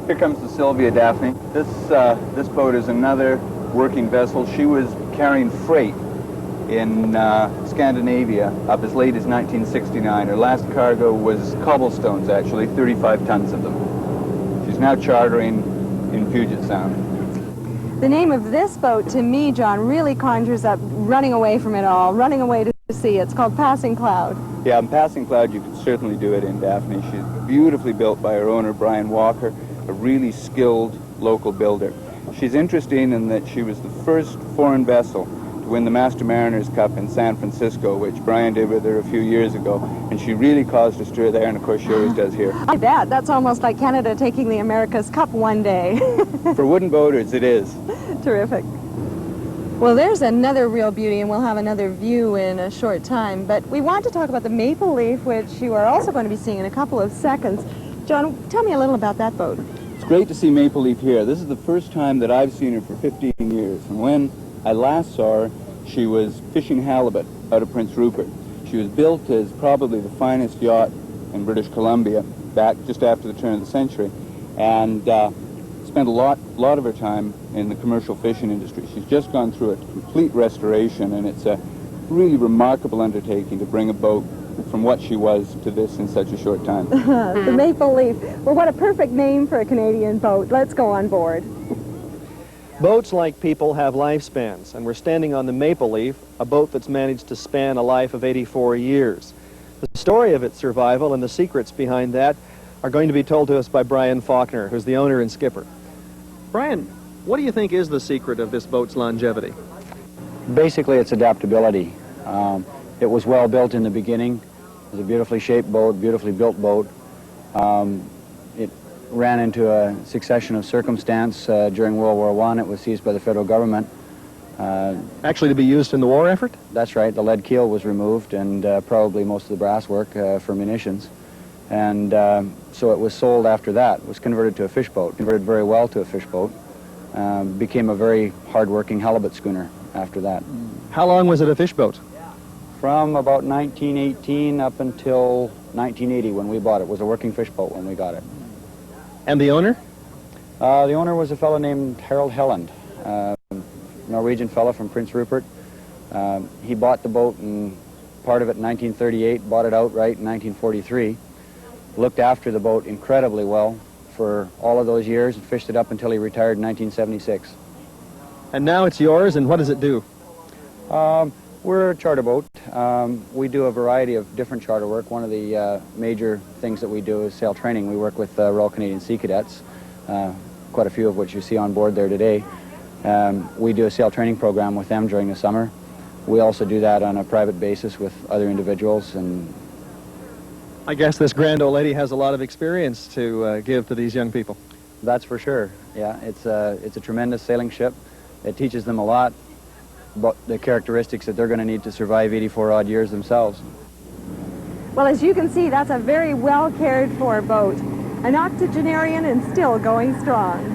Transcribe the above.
Here comes the Sylvia Daphne. This boat is another working vessel. She was carrying freight in Scandinavia up as late as 1969. Her last cargo was cobblestones, actually, 35 tons of them. She's now chartering in Puget Sound. The name of this boat, to me, John, really conjures up running away from it all, running away to sea. It's called Passing Cloud. Yeah, in Passing Cloud, you could certainly do it in Daphne. She's beautifully built by her owner, Brian Walker, a really skilled local builder. She's interesting in that she was the first foreign vessel to win the Master Mariners Cup in San Francisco, which Brian did with her a few years ago, and she really caused a stir there, and of course she always does here. I bet. That's almost like Canada taking the America's Cup one day. For wooden boaters, it is. Terrific. Well, there's another real beauty, and we'll have another view in a short time, but we want to talk about the Maple Leaf, which you are also going to be seeing in a couple of seconds. John, tell me a little about that boat. It's great to see Maple Leaf here. This is the first time that I've seen her for 15 years, and when I last saw her, she was fishing halibut out of Prince Rupert. She was built as probably the finest yacht in British Columbia back just after the turn of the century, and spent a lot of her time in the commercial fishing industry. She's just gone through a complete restoration, and it's a really remarkable undertaking to bring a boat from what she was to this in such a short time. The Maple Leaf. Well, what a perfect name for a Canadian boat. Let's go on board. Boats, like people, have lifespans, and we're standing on the Maple Leaf, a boat that's managed to span a life of 84 years. The story of its survival and the secrets behind that are going to be told to us by Brian Falconer, who's the owner and skipper. Brian, what do you think is the secret of this boat's longevity? Basically, it's adaptability. It was well built in the beginning. It was a beautifully shaped boat, beautifully built boat. It ran into a succession of circumstance during World War I. It was seized by the federal government. Actually to be used in the war effort? That's right. The lead keel was removed and probably most of the brass work for munitions. And so it was sold after that. It was converted to a fish boat, converted very well to a fish boat. Became a very hard-working halibut schooner after that. How long was it a fish boat? From about 1918 up until 1980 when we bought it. It was a working fish boat when we got it. And the owner? The owner was a fellow named Harold Helland, Norwegian fellow from Prince Rupert. He bought the boat and part of it in 1938, bought it outright in 1943, looked after the boat incredibly well for all of those years and fished it up until he retired in 1976. And now it's yours, and what does it do? We're a charter boat. We do a variety of different charter work. One of the major things that we do is sail training. We work with Royal Canadian Sea Cadets, quite a few of which you see on board there today. We do a sail training program with them during the summer. We also do that on a private basis with other individuals. And I guess this grand old lady has a lot of experience to give to these young people. That's for sure. Yeah, it's a tremendous sailing ship. It teaches them a lot about the characteristics that they're going to need to survive 84-odd years themselves. Well, as you can see, that's a very well cared for boat. An octogenarian and still going strong.